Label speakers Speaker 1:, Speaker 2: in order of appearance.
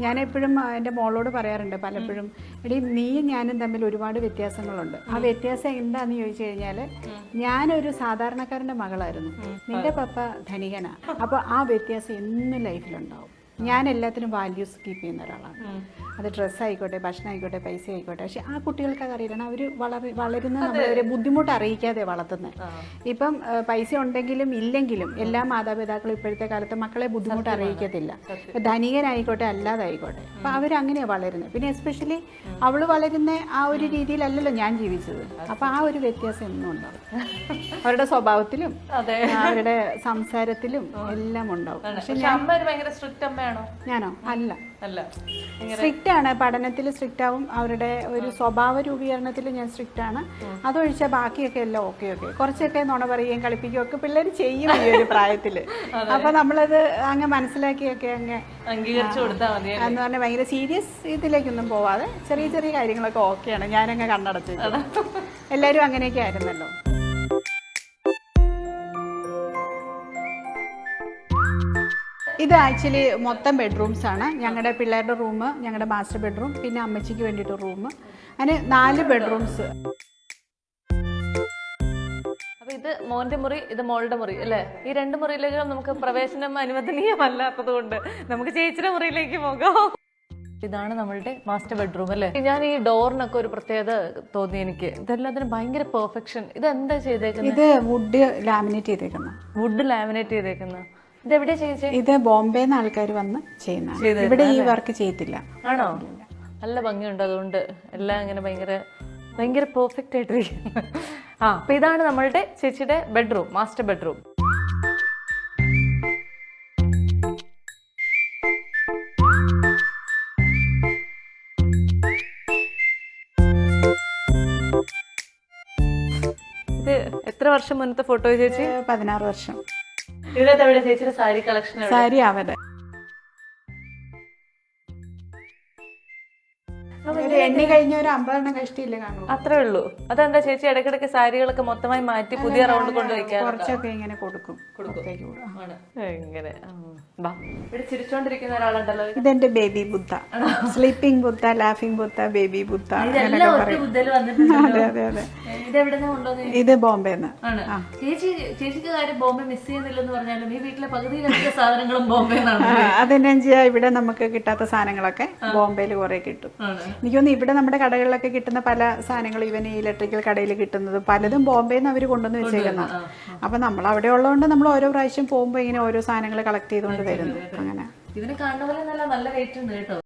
Speaker 1: ഞാനെപ്പോഴും എൻ്റെ മോളോട് പറയാറുണ്ട് പലപ്പോഴും, എടി നീയും ഞാനും തമ്മിൽ ഒരുപാട് വ്യത്യാസങ്ങളുണ്ട്. ആ വ്യത്യാസം എന്താണെന്ന് ചോദിച്ചു കഴിഞ്ഞാൽ, ഞാനൊരു സാധാരണക്കാരൻ്റെ മകളായിരുന്നു, നിന്റെ പപ്പ ധനികനാ. അപ്പോൾ ആ വ്യത്യാസം എന്നും ലൈഫിലുണ്ടാവും. ഞാൻ എല്ലാത്തിനും വാല്യൂസ് കീപ്പ് ചെയ്യുന്ന ഒരാളാണ്. അത് ഡ്രസ്സായിക്കോട്ടെ, ഭക്ഷണം ആയിക്കോട്ടെ, പൈസ ആയിക്കോട്ടെ. പക്ഷെ ആ കുട്ടികൾക്ക് അത് അറിയണം. അവർ വളരുന്ന നമ്മളൊരു ബുദ്ധിമുട്ട് അറിയിക്കാതെ വളർത്തുന്നത്. ഇപ്പം പൈസ ഉണ്ടെങ്കിലും ഇല്ലെങ്കിലും എല്ലാ മാതാപിതാക്കളും ഇപ്പോഴത്തെ കാലത്ത് മക്കളെ ബുദ്ധിമുട്ട് അറിയിക്കത്തില്ല. ഇപ്പം ധനികനായിക്കോട്ടെ അല്ലാതായിക്കോട്ടെ. അപ്പം അവരങ്ങനെയാണ് വളരുന്നത്. പിന്നെ എസ്പെഷ്യലി അവൾ വളരുന്ന ആ ഒരു രീതിയിലല്ലല്ലോ ഞാൻ ജീവിച്ചത്. അപ്പം ആ ഒരു വ്യത്യാസം എന്നും ഉണ്ടാവും. അവരുടെ സ്വഭാവത്തിലും അവരുടെ സംസാരത്തിലും എല്ലാം ഉണ്ടാവും. പക്ഷെ ഞാനോ അല്ല, സ്ട്രിക്റ്റ് ആണ്. പഠനത്തിൽ സ്ട്രിക്റ്റ് ആവും. അവരുടെ ഒരു സ്വഭാവ രൂപീകരണത്തിൽ ഞാൻ സ്ട്രിക്റ്റ് ആണ്. അതൊഴിച്ചാൽ ബാക്കിയൊക്കെ എല്ലാം ഓക്കെ. കുറച്ചൊക്കെ നുണ പറയുകയും കളിപ്പിക്കുകയും ഒക്കെ പിള്ളേർ ചെയ്യും ഈ ഒരു പ്രായത്തിൽ. അപ്പൊ നമ്മളത് അങ്ങ് മനസ്സിലാക്കിയൊക്കെ അങ്ങ്
Speaker 2: അംഗീകരിച്ചു കൊടുത്താൽ മതി
Speaker 1: എന്ന് പറഞ്ഞാൽ ഭയങ്കര സീരിയസ് ഇതിലേക്കൊന്നും പോവാതെ ചെറിയ ചെറിയ കാര്യങ്ങളൊക്കെ ഓക്കെയാണ്. ഞാനങ്ങ് കണ്ണടച്ചു. എല്ലാവരും അങ്ങനെയൊക്കെ ആയിരുന്നല്ലോ. ഇത് ആക്ച്വലി മൊത്തം ബെഡ്റൂംസ് ആണ്. ഞങ്ങളുടെ പിള്ളേരുടെ റൂം, ഞങ്ങളുടെ മാസ്റ്റർ ബെഡ്റൂം, പിന്നെ അമ്മച്ചിക്ക് വേണ്ടിയിട്ട് റൂം, അങ്ങനെ 4 ബെഡ്റൂംസ്.
Speaker 2: അപ്പൊ ഇത് മോന്റെ മുറി, ഇത് മോളുടെ മുറി അല്ലേ? ഈ 2 മുറിയിലേക്കും നമുക്ക് പ്രവേശനം അനുവദനീയമല്ലാത്തത് കൊണ്ട് നമുക്ക് ചേച്ചിയുടെ മുറിയിലേക്ക് പോകാം. ഇതാണ് നമ്മളുടെ മാസ്റ്റർ ബെഡ്റൂം അല്ലേ? ഞാൻ ഈ ഡോറിനൊക്കെ ഒരു പ്രത്യേകത തോന്നി എനിക്ക്. ഇതെല്ലാത്തിനും ഭയങ്കര പെർഫെക്ഷൻ. ഇത് എന്താ ചെയ്തേക്കുന്നത്?
Speaker 1: ഇത് വുഡ് ലാമിനേറ്റ്
Speaker 2: ചെയ്തേക്കുന്ന. ഇതെവിടെയാ ചേച്ചി?
Speaker 1: ഇത് ബോംബെന്ന് ആൾക്കാർ വന്ന് ചെയ്യുന്ന. ഇവിടെ ഈ വർക്ക് ചെയ്യത്തില്ല.
Speaker 2: ആണോ? നല്ല ഭംഗിയുണ്ട്. അതുകൊണ്ട് എല്ലാം ഇങ്ങനെ ഭയങ്കര പെർഫെക്റ്റ് ആയിട്ടിരിക്കുന്നു. അപ്പൊ ഇതാണ് നമ്മളുടെ ചേച്ചിയുടെ ബെഡ്റൂം, മാസ്റ്റർ ബെഡ്റൂം. ഇത് എത്ര വർഷം മുന്നത്തെ ഫോട്ടോ ചേച്ചി?
Speaker 1: 16 വർഷം.
Speaker 2: ഇതിനകത്ത് എവിടെ ചേച്ചിയുടെ സാരി കളക്ഷൻ?
Speaker 1: സാരി അവരുടെ എണ്ണി കഴിഞ്ഞ ഒരു 50 എണ്ണം കഷ്ടിയില്ലേ കാണും.
Speaker 2: അത്രേ ഉള്ളൂ. അതെന്താ ചേച്ചി ഇടയ്ക്കിടയ്ക്ക് സാരികളൊക്കെ മൊത്തമായി മാറ്റി പുതിയ റൗണ്ട് കൊണ്ട് വയ്ക്കാൻ?
Speaker 1: കുറച്ചൊക്കെ ഇങ്ങനെ കൊടുക്കും.
Speaker 2: ഇങ്ങനെ ഇവിടെ ചിരിച്ചോണ്ടിരിക്കുന്ന ഒരാളുണ്ടല്ലോ.
Speaker 1: ഇതെന്റെ ബേബി ബുദ്ധ, സ്ലീപ്പിംഗ് ബുദ്ധ, ലാഫിംഗ് ബുദ്ധ, ബേബി ബുദ്ധ. അതെ. ഇത് ബോംബെന്ന്.
Speaker 2: ചേച്ചിക്ക് കാര്യം ബോംബെ മിസ് ചെയ്യുന്നില്ലെന്ന് പറഞ്ഞാലും ഈ വീട്ടിലെ പകുതിയിലധികം സാധനങ്ങളും ബോംബെ.
Speaker 1: അതെന്നാ ഇവിടെ നമുക്ക് കിട്ടാത്ത സാധനങ്ങളൊക്കെ ബോംബെയിൽ കുറെ കിട്ടും. എനിക്കൊന്ന് ഇവിടെ നമ്മുടെ കടകളിലൊക്കെ കിട്ടുന്ന പല സാധനങ്ങളും, ഇവൻ ഈ ഇലക്ട്രിക്കൽ കടയിൽ കിട്ടുന്നത് പലതും ബോംബെന്ന് അവർ കൊണ്ടുവന്ന് വെച്ചേക്കുന്ന. അപ്പൊ നമ്മൾ അവിടെ ഉള്ളതുകൊണ്ട് നമ്മൾ ഓരോ പ്രാവശ്യം പോകുമ്പോ ഇങ്ങനെ ഓരോ സാധനങ്ങൾ കളക്ട് ചെയ്തുകൊണ്ട് വരുന്നു. അങ്ങനെ
Speaker 2: ഇതിന് കാണുന്ന പോലെ നല്ല വെയിറ്റ് ഉണ്ട് കേട്ടോ.